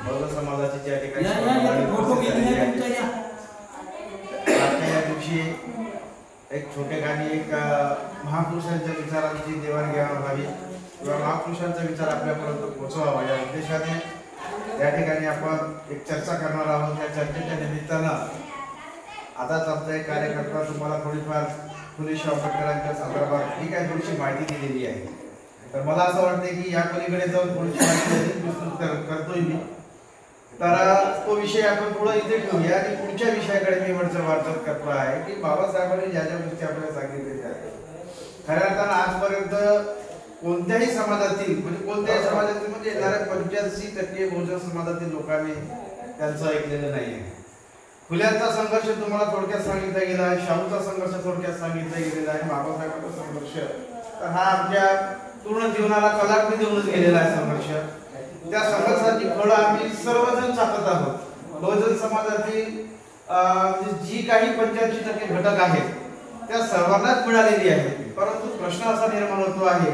बहुजन समाजाची ज्या ठिकाणी या दिवशी एक छोटेखानी एक महापुरुषांच्या विचारांची देवाणघेवाण व्हावी किंवा महापुरुषांचा विचार आपल्यापर्यंत पोहोचवावा या उद्देशाने या ठिकाणी आपण एक चर्चा करणार आहोत। या चर्चेच्या निमित्तानं आताच आमचा एक कार्यकर्ता तुम्हाला थोडीफार फुले शाहू आंबेडकरांच्या संदर्भात ही काही थोडीशी माहिती दिलेली आहे, तर मला असं वाटतं की या पलीकडे जाऊन थोडीशी माहिती विस्तृत करतोय मी, तर तो विषय आपण थोडं इथे ठेवूया आणि पुढच्या विषयाकडे मी वाटचाल करतो आहे की बाबासाहेबांनी ज्या ज्या गोष्टी आपल्याला सांगितलेल्या आहेत खऱ्या अर्थानं आजपर्यंत कोणत्याही समाजातील म्हणजे येणाऱ्या 85% बहुजन समाजातील लोकांनी त्यांचं ऐकलेलं नाही आहे। फुल्यांचा संघर्ष तुम्हाला थोडक्यात सांगितला गेला आहे, शाहूचा संघर्ष थोडक्यात सांगितला गेलेला आहे, बाबासाहेबांचा संघर्ष तर हा आपल्या पूर्ण जीवनाला कलाटणी देऊनच गेलेला आहे संघर्ष। त्या संघर्षाची फळं आम्ही सर्वजण चाकत आहोत। बहुजन समाजातील जी काही 85% घटक आहेत त्या सर्वांनाच मिळालेली आहे, परंतु प्रश्न असा निर्माण होतो आहे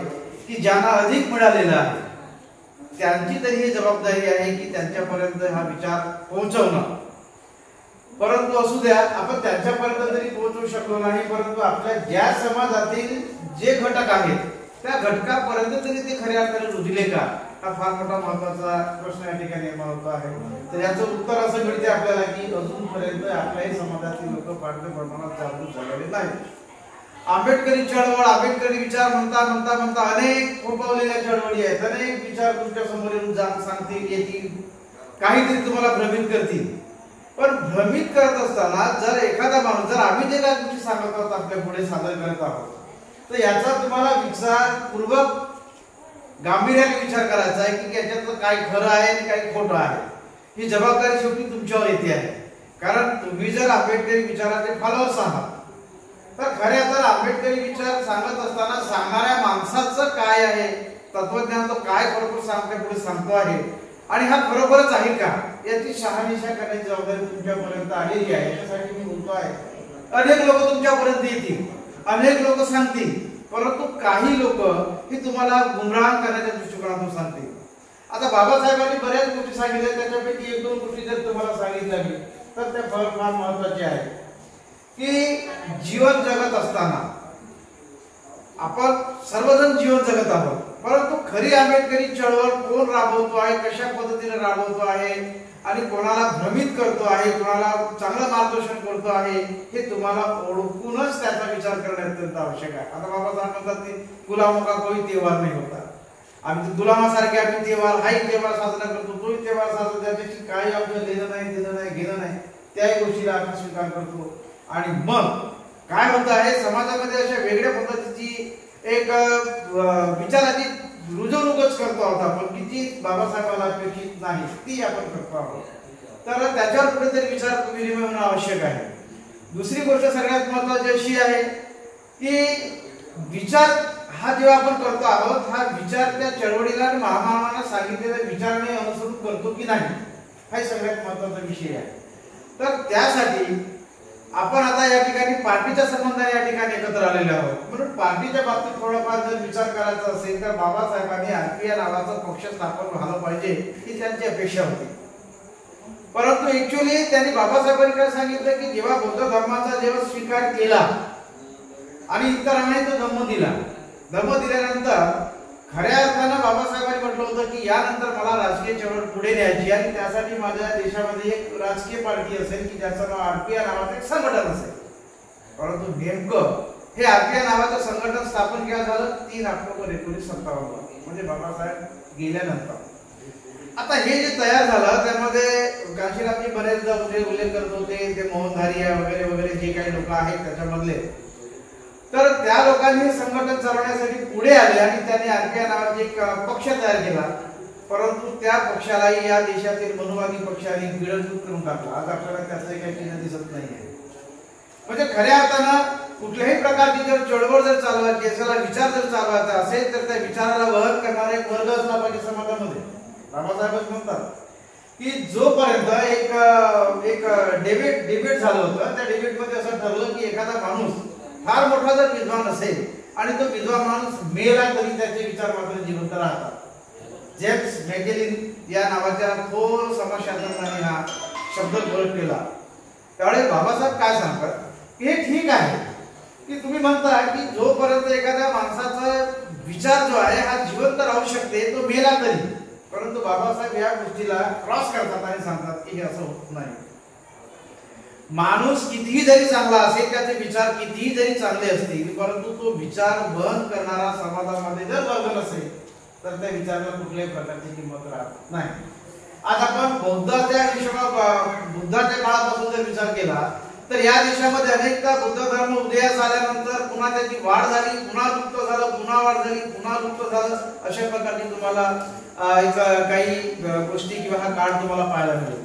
की ज्यांना अधिक मिळालेला आहे त्यांची तरी ही जबाबदारी आहे की त्यांच्यापर्यंत हा विचार पोहोचवणं। परंतु असू द्या, आपण त्यांच्यापर्यंत तरी पोहोचवू शकलो नाही, परंतु आपल्या ज्या समाजातील जे घटक आहेत त्या घटकापर्यंत तरी ते खऱ्या अर्थाने रुजले का, हा फार मोठा महत्त्वाचा प्रश्न या ठिकाणी निर्माण होतो आहे। तर याचं उत्तर असं मिळते आपल्याला की अजूनपर्यंत आपल्याही समाजातील लोक फारसे प्रमाणात जागरूक झालेले नाहीत। आंबेडकरी चळवळ, आंबेडकरी विचार म्हणता अनेक फोफावलेल्या चळवळी आहेत, अनेक विचार तुमच्या समोर येऊन सांगतील, येतील, काहीतरी तुम्हाला भ्रमित करतील। पण भ्रमित करत असताना जर एखादा माणूस, जर आम्ही जे काही गोष्टी सांगत आहोत आपल्या पुढे सादर करत आहोत, तर याचा तुम्हाला विचारपूर्वक गांभीर्याने विचार करायचा आहे की याच्यातलं काय खरं आहे आणि काय खोटं आहे। ही जबाबदारी शेवटी तुमच्यावर येते आहे, कारण तुम्ही जर आंबेडकरी विचाराचे फॉलोअर्स आहात तर खऱ्या तर आंबेडकरी विचार सांगत असताना सांगणाऱ्या माणसाचं काय आहे, तत्वज्ञान तो काय खरोखर आपल्या पुढे सांगतो आहे आणि हा खरोखरच आहे का याची शहानिशा करण्याची जबाबदारी तुमच्यापर्यंत आलेली आहे। याच्यासाठी मी बोलतो आहे, अनेक लोक तुमच्यापर्यंत येतील, अनेक लोक सांगतील, परंतु काही लोक ही तुम्हाला गुमराह करण्याच्या दृष्टिकोनातून सांगतील। आता बाबासाहेबांनी बऱ्याच गोष्टी सांगितल्या, त्याच्यापैकी 1-2 गोष्टी जर तुम्हाला सांगितल्या तर त्या फार महत्त्वाचे आहे की जीवन जगत असताना आपण सर्वजण जीवन जगत आहोत, परंतु खरी आंबेडकरी चळवळ कोण राबवतो आहे, कशा पद्धतीने राबवतो आहे आणि कोणाला भ्रमित करतो आहे, कोणाला चांगलं मार्गदर्शन करतो आहे हे तुम्हाला ओळखूनच त्याचा विचार करणे अत्यंत आवश्यक आहे। आता बाबासाहेब म्हणतात की गुलामों का कोई त्योहार नहीं होता, आम्ही गुलामासारखे आम्ही त्योहार हाही त्योहार साजरा करतो, तोही त्योहार साजरा, त्याच्याशी काही आमचं लेणं नाही, देणं नाही, घेणं नाही, त्याही गोष्टीला आम्ही स्वीकार करतो। आणि मग काय होत आहे, समाजामध्ये अशा वेगळ्या पद्धतीची एक विचाराची रुजवणूकच करतो आहोत आपण की जी बाबासाहेबांना अपेक्षित नाही ती आपण करतो आहोत, तर त्याच्यावर कुठेतरी विचार विनिमय होणं आवश्यक आहे। दुसरी गोष्ट सगळ्यात महत्त्वाची अशी आहे की विचार हा जेव्हा आपण करतो आहोत, हा विचार त्या चळवळीला आणि महामानवांना सांगितलेल्या विचाराने अनुसरून करतो की नाही हा सगळ्यात महत्त्वाचा विषय आहे। तर त्यासाठी आपण आता या ठिकाणी पार्टीच्या संबंधाने या ठिकाणी एकत्र आलेले आहोत, म्हणून पार्टीच्या बाबतीत थोडाफार जर विचार करायचा असेल तर बाबासाहेबांनी आरपीआय नावाचा पक्ष स्थापन झाला पाहिजे ही त्यांची अपेक्षा होती। परंतु ऍक्च्युअली त्यांनी बाबासाहेबांनी काय सांगितलं की जेव्हा बौद्ध धर्माचा जेव्हा स्वीकार केला आणि इतरांनी तो धम्म दिल्यानंतर खऱ्या अर्थानं बाबासाहेबांनी म्हटलं होतं की यानंतर मला राजकीय चळवळ पुढे न्यायची आणि त्यासाठी माझ्या देशामध्ये एक राजकीय पार्टी असेल की ज्याचं नाव आरपीआय नावाचं एक संघटन असेल। परंतु नेमकं हे आरपीआय नावाचं संघटन स्थापन केलं झालं 3 ऑक्टोबर 1957 म्हणजे बाबासाहेब गेल्यानंतर। आता हे जे तयार झालं त्यामध्ये काशीरामजी बरेचदा उल्लेख करत होते, ते मोहन धारिया वगैरे वगैरे जे काही लोक आहेत त्याच्यामधले, तर त्या लोकांनी संघटन चालवण्यासाठी पुढे आले आणि त्यांनी आरपीआय नावाचा एक पक्ष तयार केला, परंतु त्या पक्षालाही या देशातील मनुवादी पक्षाने गिळंकृत करून टाकलं। आज आपल्याला त्याचं काही चिन्ह दिसत नाहीये। म्हणजे खऱ्या अर्थानं कुठल्याही प्रकारची जर चळवळ जर चालवायची असेल, विचार जर चालवायचा असेल तर त्या विचाराला वहन करणारा एक वर्ग असला पाहिजे समाजामध्ये। बाबासाहेबच म्हणतात की जोपर्यंत एक डिबेट झालं होतं, त्या डिबेटमध्ये असं ठरलं की एखादा माणूस फार मोठा जर विद्वान असेल आणि तो विद्वान माणूस मेला तरी त्याचे विचार मात्र जिवंत राहतात। जेम्स मॅकेलिन या नावाच्या थोर समाजशास्त्रज्ञांनी हा शब्द प्रयोग केला. त्यावेळेस बाबासाहेब काय सांगतात की हे ठीक आहे की तुम्ही म्हणता की जोपर्यंत एखाद्या माणसाचा विचार जो आहे हा जिवंत राहू शकते तो मेला तरी, परंतु बाबासाहेब या गोष्टीला क्रॉस करतात आणि सांगतात की हे असं होत नाही. माणूस कितीही जरी चांगला असेल, त्याचे विचार कितीही जरी चांगले असतील, परंतु तो विचार वहन करणारा समाजामध्ये जर वर्ग नसेल तर त्या विचाराला कुठल्याही प्रकारची किंमत राहत नाही. आज आपण बुद्धाच्या काळापासून जर विचार केला तर या देशामध्ये अनेकदा बुद्ध धर्म उदयास आल्यानंतर पुन्हा त्याची वाढ झाली, पुन्हा लुप्त झालं, पुन्हा वाढ झाली, पुन्हा लुप्त झालं. अशा प्रकारची तुम्हाला काही गोष्टी किंवा हा काळ तुम्हाला पाहायला मिळेल.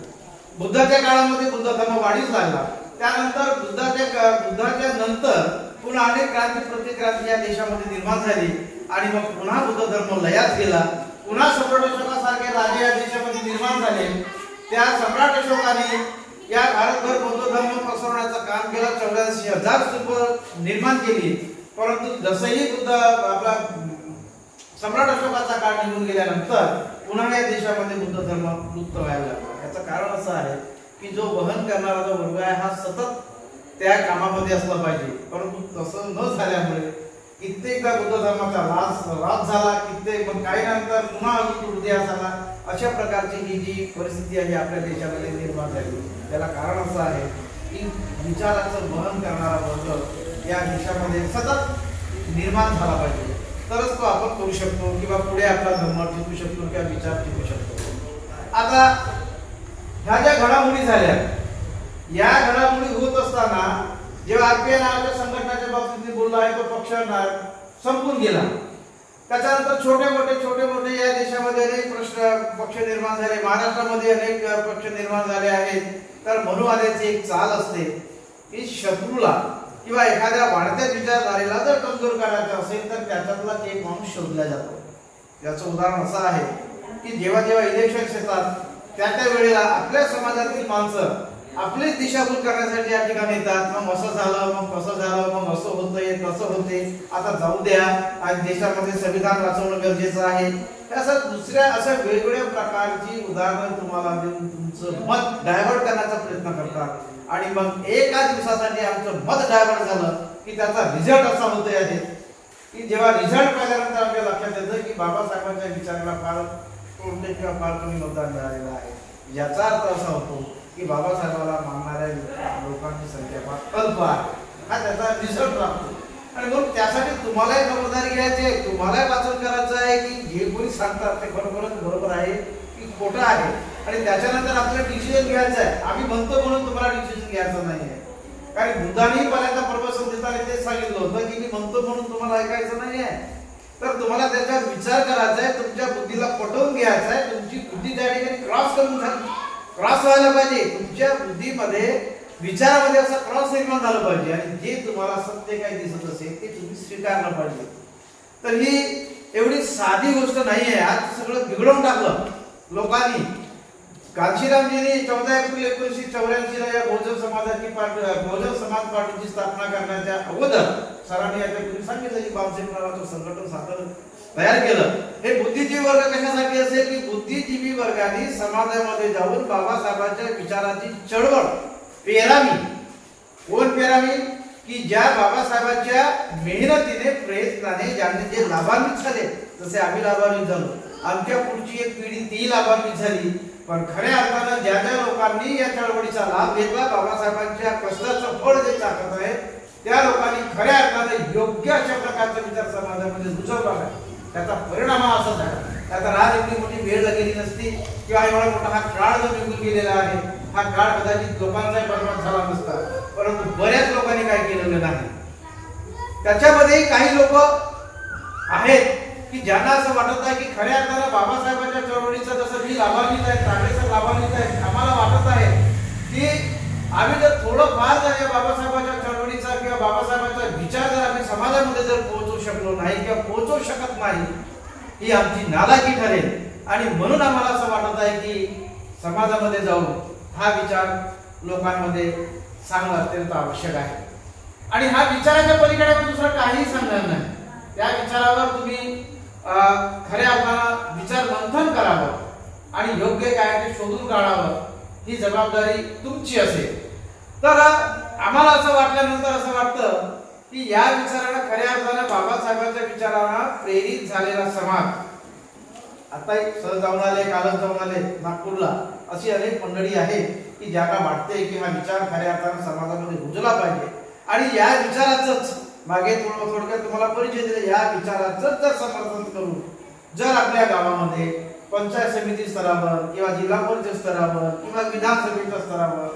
बुद्धाच्या काळामध्ये बुद्ध धर्म वाढीस लागला. त्यानंतर बुद्धाच्या नंतर पुन्हा अनेक क्रांती प्रतिक्रांती या देशामध्ये निर्माण झाली आणि मग पुन्हा बुद्ध धर्म लयास गेला. पुन्हा सम्राट अशोकासारखे राजे या देशामध्ये निर्माण झाले. त्या सम्राट अशोकाने या भारतभर बौद्ध धर्म पसरवण्याचं काम केलं. 84,000 स्तूप निर्माण केली. परंतु जसंही बुद्ध आपला सम्राट अशोकाचा काळ निघून गेल्यानंतर पुन्हा या देशामध्ये बुद्ध धर्म लुप्त व्हायला लागला. याचं कारण असं आहे की जो वहन करणारा जो वर्ग आहे हा सतत त्या कामामध्ये असला पाहिजे, परंतु तसं न झाल्यामुळे कित्येकदा बुद्ध धर्माचा राज झाला, कित्येक मग काही नंतर पुन्हा उदयास आला. अशा प्रकारची ही जी परिस्थिती आहे आपल्या देशामध्ये निर्माण झाली. त्याला कारण असं आहे की विचाराचं वहन करणारा वर्ग या देशामध्ये सतत निर्माण झाला पाहिजे, तरच तो आपण करू शकतो किंवा पुढे आपला धर्म टिकू शकतो किंवा विचार टिकू शकतो. आता ह्या ज्या घडामोडी झाल्या, या घडामोडी होत असताना जेव्हा आरपीआय नावाच्या संघटनेच्या बाबतीत बोलला आहे तो पक्ष संपून गेला. त्याच्यानंतर छोटे मोठे या देशामध्ये अनेक पक्ष निर्माण झाले. महाराष्ट्रामध्ये अनेक पक्ष निर्माण झाले आहेत. तर मनुवादाची एक चाल असते की शत्रूला किंवा एखाद्या वाढत्या विचारधारेला जर कमजोर करायचं असेल तर त्याच्यातला एक माणूस शोधला जातो. याचं उदाहरण असं आहे की जेव्हा इलेक्शन येतात त्या वेळेला आपल्या समाजातील माणसं आपलीच दिशाभूल करण्यासाठी या ठिकाणी येतात. मग असं झालं, मग कसं झालं, मग असं होतंय, तसं होते, आता जाऊ द्या, आज देशामध्ये संविधान वाचवणं गरजेचं आहे. असं दुसऱ्या अशा वेगवेगळ्या प्रकारची उदाहरणं तुम्हाला देऊन तुमचं मत डायव्हर्ट करण्याचा प्रयत्न करतात आणि मग एका दिवसासाठी आमचं मत डायव्हर्ट झालं की त्याचा रिझल्ट असा होतो आहे की जेव्हा रिझल्ट पाहिल्यानंतर आपल्या लक्षात येतं की बाबासाहेबांच्या विचाराला फार कोणते किंवा फार कमी मतदान मिळालेलं आहे. याचा अर्थ असा होतो की बाबासाहेबाला मानणाऱ्या लोकांची संख्या फार अल्प आहे. हा त्याचा रिझल्ट राहतो आणि मग त्यासाठी तुम्हालाही खबरदारी घ्यायची आहे, तुम्हालाही वाचन करायचं आहे की जे कोणी सांगतात ते खरोखरच बरोबर आहे की खोटं आहे आणि त्याच्यानंतर आपल्याला डिसिजन घ्यायचं आहे. आम्ही म्हणतो म्हणून तुम्हाला डिसिजन घ्यायचं नाही आहे, कारण बुद्धानेही पहिल्यांदा परमसंदेशाने तेच सांगितलं होतं की मी म्हणतो म्हणून तुम्हाला ऐकायचं नाही आहे. तर तुम्हाला त्याच्यावर विचार करायचा आहे, तुमच्या बुद्धीला पटवून घ्यायचं आहे. तुमची बुद्धी त्या ठिकाणी क्रॉस व्हायला पाहिजे. तुमच्या बुद्धीमध्ये विचारामध्ये असा क्रॉस निर्माण झालं पाहिजे आणि जे तुम्हाला सत्य काही दिसत असेल ते तुम्ही स्वीकारलं पाहिजे. तर ही एवढी साधी गोष्ट नाही आहे. आज सगळं बिघडवून टाकलं लोकांनी. कांशीरामजींनी 14 एप्रिल 1984 या बहुजन समाज पार्टीची स्थापना करण्याच्या अगोदर सरांनी याच्यापूर्वी सांगितलं की बावनसेन नावाचं संघटन तयार केलं. हे बुद्धिजीवी वर्ग कशासाठी असेल की बुद्धिजीवी वर्गाने समाजामध्ये जाऊन बाबासाहेबांच्या विचारांची चळवळ पेरावी. कोण पेरावी की ज्या बाबासाहेबांच्या मेहनतीने प्रयत्नाने ज्यांनी जे लाभान्वित झाले, जसे आम्ही लाभान्वित झालो, आमच्या पुढची एक पिढी ती लाभान्वित झाली. पण खऱ्या अर्थानं ज्या लोकांनी या चळवळीचा लाभ घेतला, बाबासाहेबांच्या कष्टाचं फळ जे चाकत आहे, त्या लोकांनी खऱ्या अर्थानं योग्य अशा प्रकारचा विचार समाजामध्ये रुजवला आहे. त्याचा परिणाम असा झाला. त्याचा राज एवढी मोठी वेळ लागलेली नसती किंवा एवढा मोठा हा काळ जो निघून गेलेला आहे, हा काळ कदाचित लोकांचाही बर्बाद झाला नसता, परंतु बऱ्याच लोकांनी काय केलेलं नाही. त्याच्यामध्ये काही लोक आहेत की ज्यांना असं वाटत आहे की खऱ्या अर्थानं बाबासाहेबांच्या चळवळीचा जसं मी लाभान्वित आहे, ठाकरे लाभान्वित आहे, आम्हाला वाटत आहे की आम्ही जर थोडं फार जर या बाबासाहेबांच्या चळवळीचा किंवा बाबासाहेबांचा विचार जर आम्ही समाजामध्ये जर पोहोचू शकलो नाही किंवा पोहोचू शकत नाही, ही आमची नालायकी ठरेल आणि म्हणून आम्हाला असं वाटत आहे की समाजामध्ये जाऊन हा विचार लोकांमध्ये सांगणं अत्यंत आवश्यक आहे. आणि हा विचाराच्या पलीकडे दुसरं काहीही सांगणार नाही. त्या विचारावर तुम्ही खऱ्या अर्थानं विचार मंथन करावं. आणि योग्य काय ते शोधून काढावं, ही जबाबदारी तुमची असेल. तर आम्हाला असं वाटल्यानंतर असं वाटतं की या विचारांना खऱ्या अर्थाने बाबासाहेबांच्या विचारांना प्रेरित झालेला समाज, आता सहज जाऊन आले, कालच जाऊन आले नागपूरला, अशी अनेक मंडळी आहे की ज्यांना वाटते की हा विचार खऱ्या अर्थाने समाजामध्ये रुजला पाहिजे. आणि या विचाराचंच मागे थोडक्यात तुम्हाला परिचय दिले, या विचाराचंच जर समर्थन करून जर आपल्या गावामध्ये पंचायत समिती स्तरावर किंवा जिल्हा परिषद स्तरावर किंवा विधानसभेच्या स्तरावर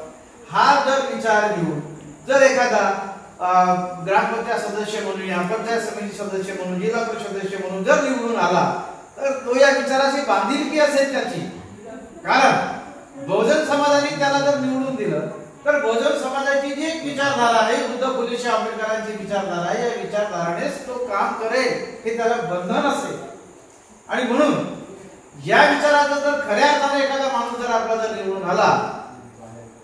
हा जर विचार घेऊन जर एखादा ग्रामपंचायत सदस्य म्हणून या पंचायत समिती सदस्य म्हणून जिल्हा परिषद सदस्य म्हणून जर निवडून आला तर तो या विचाराशी बांधिलकी असेल त्याची. कारण बहुजन समाजाने त्याला जर निवडून दिलं तर बहुजन समाजाची जी एक विचारधारा आहे, बुद्ध फुले शाहू आंबेडकरांची विचारधारा आहे, या विचारधारानेच तो काम करेल हे त्याला बंधन असेल. आणि म्हणून या विचाराचा जर खऱ्या अर्थाने एखादा माणूस जर आपला जर निवडून आला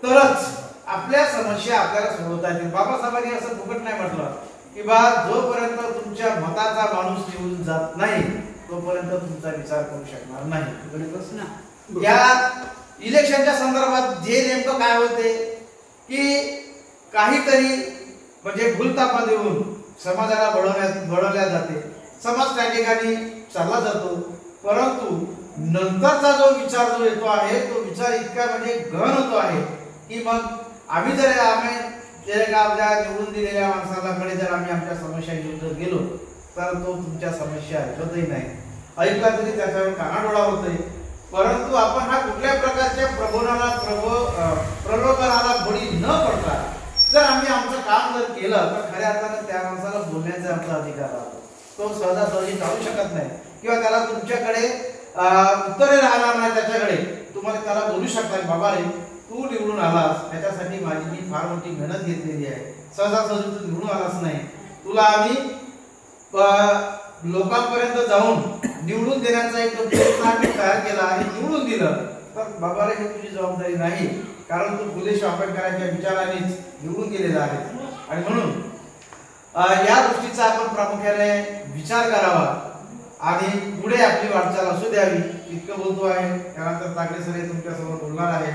तरच आपल्या समस्या आपल्याला सोडवता येतील. बाबासाहेबांनी असं फुकट नाही म्हटलं की बा जोपर्यंत तुमच्या मताचा माणूस निवडून जात नाही तोपर्यंत तुमचा विचार करू शकणार नाही. या इलेक्शनच्या संदर्भात जे नेमकं काय होते की काहीतरी म्हणजे भूलतापा देऊन समाजाला बळवल्या जाते, समाज त्या ठिकाणी चालला जातो. परंतु नंतरचा जो विचार जो येतो आहे तो विचार इतका म्हणजे गहन होतो आहे की मग आम्ही जर निवडून दिलेल्या माणसाकडे जर आम्ही आमच्या समस्या घेऊन जर गेलो तर तो तुमच्या समस्या ऐकतही नाही, ऐकला तरी त्याच्यावर कानाडोळा होतोय. परंतु आपण हा कुठल्या प्रकारच्या प्रलोभनाला बळी न पडता जर आम्ही आमचं काम जर केलं तर खऱ्या अर्थाने त्या माणसाला बोलण्याचा आमचा अधिकार राहतो. तो सहजासहजी जाऊ शकत नाही किंवा त्याला तुमच्याकडे उत्तरे राहणार नाही. त्याच्याकडे तुम्हाला त्याला बोलू शकता बाबा रे तू निवडून आलास त्याच्यासाठी मी फार मोठी मेहनत घेतलेली आहे, सहजासहजी तू निवडून आलास नाही, तुला आम्ही लोकांपर्यंत जाऊन निवडून देण्याचा एक प्रयत्न आम्ही तयार केला आणि निवडून दिलं तर बाबा रे हे तुझी जबाबदारी नाही, कारण तू फुले शाहू आंबेडकरांच्या विचारानेच निवडून गेलेला आहे. आणि म्हणून या गोष्टीचा आपण प्रामुख्याने विचार करावा आणि पुढे आपली वाटचाल असू द्यावी. इतकं बोलतो आहे. त्यानंतर तागडे सर तुमच्या समोर बोलणार आहे.